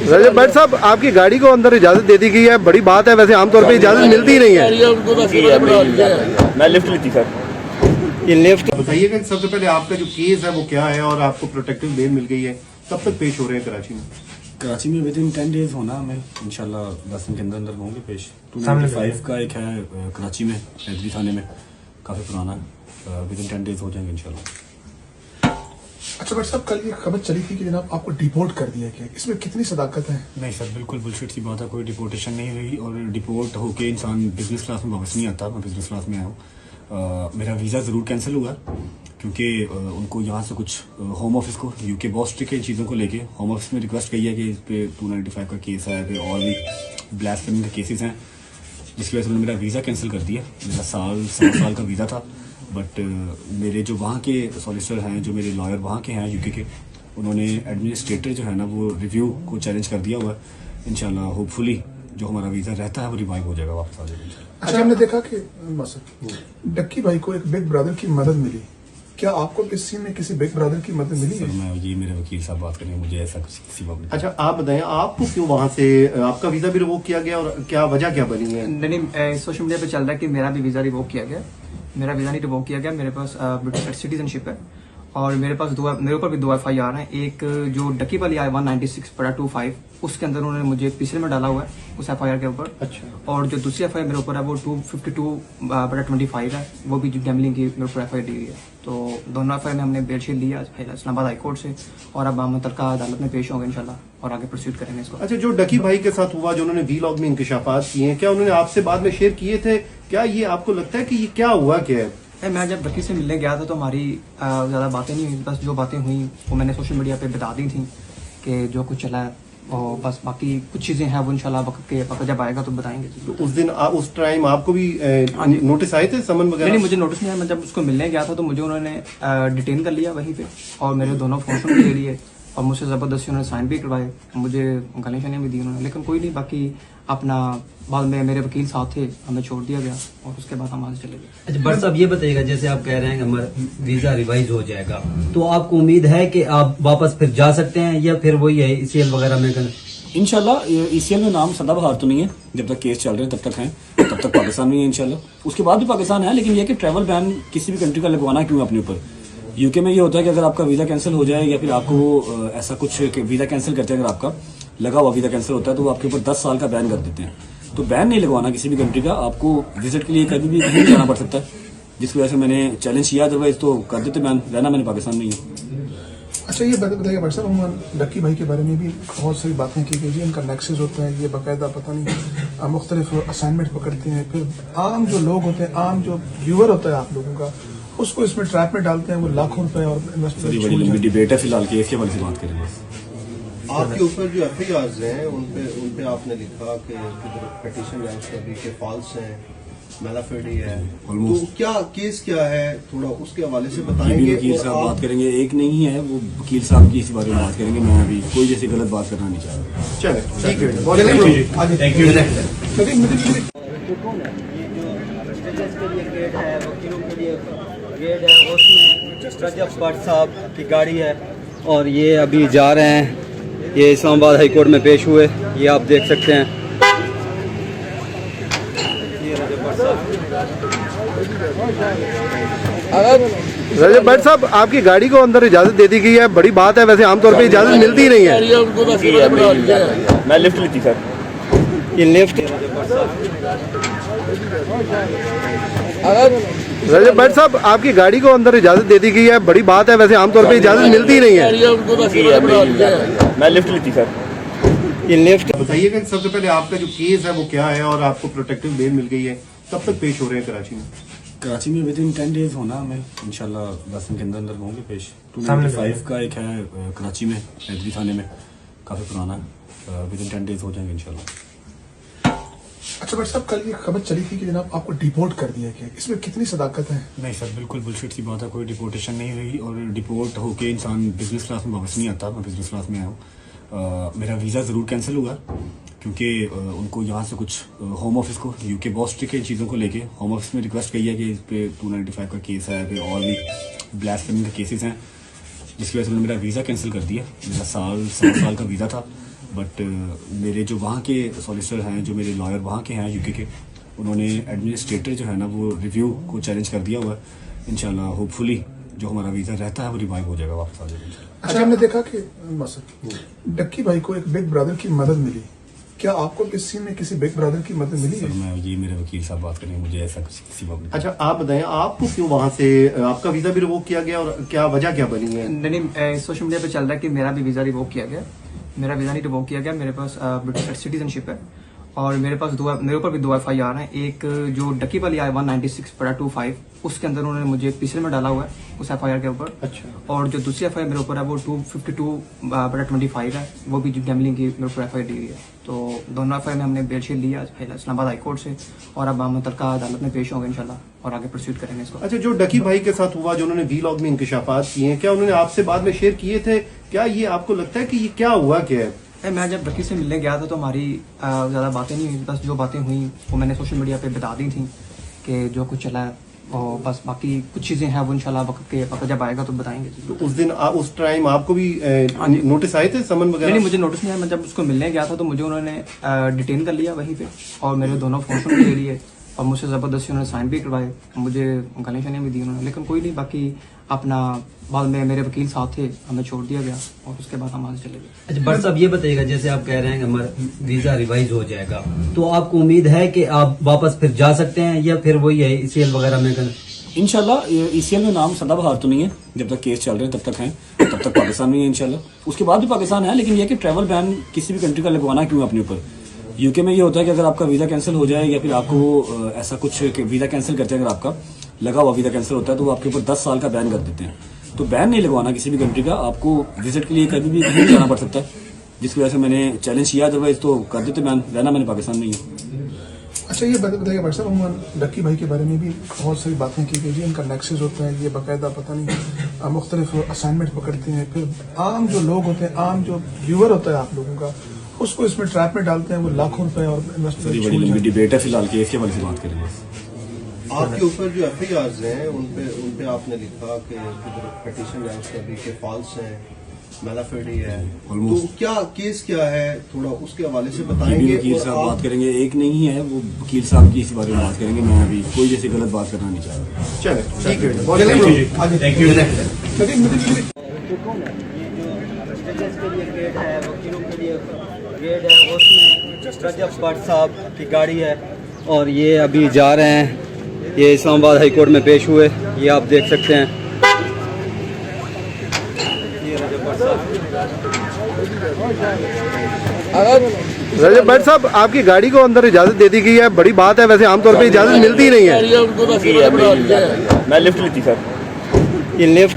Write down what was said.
रजब भट्ट साहब, आपकी गाड़ी को अंदर इजाजत दे दी गई है, बड़ी बात है। वैसे आमतौर पे इजाजत मिलती नहीं है। मैं लिफ्ट ली थी सर। ये लिफ्ट बताइएगा कि सबसे पहले आपका जो केस है वो क्या है और आपको प्रोटेक्टिव बेल मिल गई है, कब तक पेश हो रहे हैं कराची में? कराची में विद इन 10 डेज होना, मैं इंशाल्लाह 10 दिन के अंदर होंगे पेश। 295 का एक है कराची में, हैदरी थाने में, काफ़ी पुराना है। विद इन 10 डेज हो जाएंगे इंशाल्लाह। अच्छा भट्ट साहब, कल ये खबर चली थी कि जनाब आपको डिपोर्ट कर दिया गया, इसमें कितनी सदाकत है? नहीं सर, बिल्कुल बुलशिट सी बात है, कोई डिपोर्टेशन नहीं हुई और डिपोर्ट होके इंसान बिजनेस क्लास में वापस नहीं आता। मैं बिजनेस क्लास में आया हूँ। मेरा वीज़ा ज़रूर कैंसिल हुआ क्योंकि उनको यहाँ से कुछ होम ऑफिस को यूके बहुत स्ट्रिक्ट है इन चीज़ों को लेके। होम ऑफिस में रिक्वेस्ट की है कि इस पे 295 का केस है, पे और भी ब्लास्फेमी के केसेस हैं, जिसकी वजह से उन्होंने मेरा वीज़ा कैंसिल कर दिया। मेरा साल का वीज़ा था, बट मेरे जो वहाँ के सॉलिसिटर हैं, जो मेरे लॉयर वहाँ के हैं यूके के, उन्होंने एडमिनिस्ट्रेटर जो है ना वो रिव्यू को चैलेंज कर दिया हुआ है। इंशाल्लाह होपफुली जो हमारा वीज़ा रहता है वो रिवाइव हो जाएगा, वापस आ जाएगा। अच्छा, हमने देखा कि डक्की भाई को एक बिग ब्रदर की मदद मिली, क्या आपको इस सीन में किसी बिग ब्रदर की मदद मिली है? मैं ये मेरे वकील साहब बात करेंगे, मुझे ऐसा कुछ किसी बात नहीं। अच्छा, आप बताएं, आपको क्यों वहाँ से आपका वीजा भी रिवोक किया गया और क्या वजह क्या बनी है? नहीं, सोशल मीडिया पे चल रहा है कि मेरा भी वीज़ा रिवोक किया गया। मेरा वीज़ा नहीं रिवोक किया गया, मेरे पास ब्रिटिश सिटीजनशिप है और मेरे पास मेरे ऊपर भी 2 FIR हैं। एक जो डक्की वाली आई 196/25, उसके अंदर उन्होंने मुझे पीछे में डाला हुआ है उस FIR के ऊपर। अच्छा। और जो दूसरी FIR मेरे ऊपर है वो 252/25 है, वो भी जो गैमलिंग की मेरे ऊपर FIR दी हुई है। तो दोनों FIR में हमने बेलशीट लिया इस्लामाबाद हाई कोर्ट से और अब हम मुतल्लिका अदालत में पेश होंगे इंशाल्लाह और आगे प्रोसीड करेंगे इसको। अच्छा, जो डकी भाई के साथ हुआ, जो उन्होंने वीलॉग में इंकशाफात किए हैं, क्या उन्होंने आपसे बाद में शेयर किए थे? क्या ये आपको लगता है कि ये क्या हुआ क्या है? मैं जब डक्की से मिलने गया था तो हमारी ज़्यादा बातें नहीं हुई, बस जो बातें हुई वो मैंने सोशल मीडिया पे बता दी थी कि जो कुछ चला है, और बस बाकी कुछ चीज़ें हैं वो इंशाल्लाह वक्त जब आएगा तो बताएंगे। तो उस टाइम आपको भी नोटिस आए थे, समन वगैरह? नहीं, मुझे नोटिस नहीं आया। मैं जब उसको मिलने गया था तो मुझे उन्होंने डिटेन कर लिया वहीं पे और मेरे दोनों फोन भी ले लिए और मुझसे ज़बरदस्ती उन्होंने साइन भी करवाए, मुझे गालियाँ शालियाँ भी दी उन्होंने। लेकिन कोई नहीं, बाकी अपना बाद में मेरे वकील साथ थे, हमें छोड़ दिया गया और उसके बाद हम वहाँ से चले गए। अच्छा भट्ट साहब, ये बताइएगा, जैसे आप कह रहे हैं कि हमारा वीजा रिवाइज हो जाएगा, तो आपको उम्मीद है कि आप वापस फिर जा सकते हैं या फिर वही है ECL वगैरह में? इंशाल्लाह ECL में नाम सदाबहार तो नहीं है, जब तक केस चल रहे हैं तब तक हैं, तब तक पाकिस्तान में है इंशाल्लाह। उसके बाद भी पाकिस्तान है, लेकिन यह कि ट्रैवल बैन किसी भी कंट्री का लगवाना क्यों अपने ऊपर। यूके में ये होता है कि अगर आपका वीज़ा कैंसिल हो जाए या फिर आपको ऐसा कुछ वीज़ा कैंसिल करते हैं, अगर आपका लगा हुआ वीज़ा कैंसिल होता है तो वो आपके ऊपर 10 साल का बैन कर देते हैं। तो बैन नहीं लगवाना किसी भी कंट्री का, आपको विजिट के लिए कभी भी कहीं भी जाना पड़ सकता है, जिसकी वजह से मैंने चैलेंज किया, अदरवाइज तो कर देते बैन, रहना मैंने पाकिस्तान में ही है। अच्छा, ये बताइए भट्ट साहब, हम डक्की भाई के बारे में भी बहुत सारी बातें की गई, इनका नेक्सेस होता है, ये बाकायदा पता नहीं मुख्तलिफ असाइनमेंट पकड़ते हैं, फिर आम जो लोग होते हैं, आम जो व्यूअर होता है आप लोगों का, उसको इसमें ट्रैप में डालते हैं, वो लाखों रुपए और इन्वेस्टमेंट डिबेट है फिलहाल, केस के बारे में बात करेंगे। आपके ऊपर जो FIRs हैं उन पे आपने लिखा कि पिटीशन है उसका भी कि फॉल्स है, मेलाफिडी है, तो क्या केस क्या है, थोड़ा उसके हवाले से बताएंगे। वकील साहब बात करेंगे, एक नहीं है वो वकील साहब की इसी बारे में बात करेंगे। मैं अभी कोई जैसी गलत बात करना नहीं चाह रहा। चले, ठीक है, थैंक यू। गेट है उसमें रजब भट्ट साहब की गाड़ी है और ये अभी जा रहे हैं, ये इस्लामाबाद हाई कोर्ट में पेश हुए, ये आप देख सकते हैं। ये रजब भट्ट साहब, आपकी गाड़ी को अंदर इजाजत दे दी गई है, बड़ी बात है। वैसे आमतौर पे इजाजत मिलती नहीं है। मैं लिफ्ट ली थी सर। ये लिफ्ट रजब भट्ट साहब, आपकी गाड़ी को अंदर इजाजत दे दी गई है, बड़ी बात है। वैसे आमतौर पे इजाजत मिलती नहीं है। मैं लिफ्ट ली थी सर। ये लिफ्ट बताइएगा कि सबसे पहले आपका जो केस है वो क्या है और आपको प्रोटेक्टिव बेल मिल गई है, कब तक पेश हो रहे हैं कराची में? कराची में विद इन 10 डेज होना, मैं इंशाल्लाह 10 दिन के अंदर होंगे पेश। 295 का एक है कराची में, हैदरी थाने में, काफ़ी पुराना है। विद इन 10 डेज हो जाएंगे इंशाल्लाह। अच्छा भट्ट साहब, कल ये खबर चली थी कि जनाब आपको डिपोर्ट कर दिया गया, इसमें कितनी सदाकत है? नहीं सर, बिल्कुल बुलशिट सी बात है, कोई डिपोर्टेशन नहीं हुई और डिपोर्ट होके इंसान बिजनेस क्लास में वापस नहीं आता। मैं बिजनेस क्लास में आया हूँ। मेरा वीज़ा ज़रूर कैंसिल हुआ क्योंकि उनको यहाँ से कुछ होम ऑफिस को यूके बहुत स्ट्रिक्ट है इन चीज़ों को लेके। होम ऑफिस में रिक्वेस्ट की है कि इस पे 295 का केस है, पे और भी ब्लास्फेमी के केसेस हैं, जिसकी वजह से उन्होंने मेरा वीज़ा कैंसिल कर दिया। मेरा सात साल का वीज़ा था, बट मेरे जो वहाँ के सॉलिसिटर हैं, जो मेरे लॉयर वहाँ के हैं यूके के, उन्होंने एडमिनिस्ट्रेटर जो है ना वो रिव्यू को चैलेंज कर दिया हुआ है। इंशाल्लाह होपफुली जो हमारा वीज़ा रहता है वो रिवाइव हो जाएगा, वापस आ जाएगा इंशाल्लाह। अच्छा, हमने देखा कि बस डक्की भाई को एक बिग ब्रदर की मदद मिली, क्या आपको किस सीन में किसी बिग ब्रदर की मदद मिली सर है? मैं ये मेरे वकील साहब बात करेंगे, मुझे ऐसा कुछ किसी बात नहीं। अच्छा आप बताएं, आपको क्यों वहां से आपका वीजा भी रिवोक किया गया और क्या वजह क्या बनी है? नहीं, सोशल मीडिया पे चल रहा है कि मेरा भी वीज़ा रिवोक किया गया। मेरा वीज़ा नहीं रिवोक किया गया, मेरे पास ब्रिटिश सिटीजनशिप है और मेरे ऊपर भी 2 FIR हैं। एक जो डक्की वाली आई 196/25 उसके अंदर उन्होंने मुझे पीछे में डाला हुआ है उस FIR के ऊपर। अच्छा, और जो दूसरी FIR मेरे ऊपर है वो 252/25 है, वो भी गैम्बलिंग की मेरे ऊपर FIR दी हुई है। तो दोनों FIR में हमने बेल शीट लिया इस्लामाबाद हाई कोर्ट से और अब हम मुतल्लिका अदालत में पेश होंगे इंशाल्लाह और आगे प्रोसीड करेंगे इसको। अच्छा, जो डकी भाई के साथ हुआ, जो उन्होंने वीलॉग में इंकशाफात किए हैं, क्या उन्होंने आपसे बाद में शेयर किए थे? क्या ये आपको लगता है कि ये क्या हुआ क्या है? मैं जब डक्की से मिलने गया था तो हमारी ज़्यादा बातें नहीं हुई, बस जो बातें हुई वो मैंने सोशल मीडिया पे बता दी थी कि जो कुछ चला है, और बस बाकी कुछ चीज़ें हैं वो इंशाल्लाह वक्त जब आएगा तो बताएंगे। तो उस टाइम आपको भी नोटिस आए थे, समन वगैरह? नहीं, मुझे नोटिस नहीं आया। मैं जब उसको मिलने गया था तो मुझे उन्होंने डिटेन कर लिया वहीं पे और मेरे दोनों फोन भी ले लिए और मुझसे ज़बरदस्ती उन्होंने साइन भी करवाए, मुझे गालियाँ शालियाँ भी दी उन्होंने, लेकिन कोई नहीं। बाकी अपना बाद में मेरे वकील साहब थे, हमें छोड़ दिया गया और उसके बाद हम वहाँ से चले गए। अच्छा बट साहब ये बताइएगा, जैसे आप कह रहे हैं कि हमारा वीजा रिवाइज हो जाएगा, तो आपको उम्मीद है कि आप वापस फिर जा सकते हैं या फिर वही है ECL वगैरह में इंशाल्लाह ECL में नाम सदाबहार तो नहीं है, जब तक केस चल रहे हैं तब तक हैं, तब तक पाकिस्तान में है इंशाल्लाह। उसके बाद भी पाकिस्तान है, लेकिन यह कि ट्रैवल बैन किसी भी कंट्री का लगवाना क्यों अपने ऊपर। यूके में ये होता है कि अगर आपका वीज़ा कैंसिल हो जाए या फिर आपको ऐसा कुछ वीज़ा कैंसिल करते हैं, अगर आपका लगा हुआ वीज़ा कैंसिल होता है तो वो आपके ऊपर 10 साल का बैन कर देते हैं। तो बैन नहीं लगवाना किसी भी कंट्री का, आपको विजिट के लिए कभी भी कहीं जाना पड़ सकता है, जिसकी वजह से मैंने चैलेंज किया, अदरवाइज तो कर देते बैन, रहना मैंने पाकिस्तान में ही है। अच्छा, ये बताइए भाई साहब, हम डक्की भाई के बारे में भी बहुत सारी बातें की गई जी, इनका नेक्सेस होता है, ये बाकायदा पता नहीं मुख्तलिफ असाइनमेंट पकड़ते हैं, फिर आम जो लोग होते हैं, आम जो व्यूअर होता है आप लोगों का, उसको इसमें ट्रैप में डालते हैं, वो लाखों रुपए और बड़ी लंबी डिबेट है, फिलहाल केस के बारे में बात करेंगे। आपके ऊपर जो FIRs हैं उन पे आपने लिखा कि पिटीशन है उसका भी कि फॉल्स है, मेलाफिडी है, तो क्या केस क्या है, थोड़ा उसके हवाले से बताएंगे। वकील साहब बात करेंगे, एक नहीं है वो वकील साहब की इस बारे में बात करेंगे, मैं अभी कोई जैसी गलत बात करना नहीं चाह रहा। चले ठीक है, थैंक यू। गेट है उसमें रजब भट्ट साहब की गाड़ी है और ये अभी जा रहे हैं, ये इस्लामाबाद हाई कोर्ट में पेश हुए, ये आप देख सकते हैं। ये रजब भट्ट साहब। रजब भट्ट साहब, आपकी गाड़ी को अंदर इजाजत दे दी गई है, बड़ी बात है, वैसे आमतौर पर इजाजत मिलती नहीं है। मैं लिफ्ट ली थी सर। ये लिफ्ट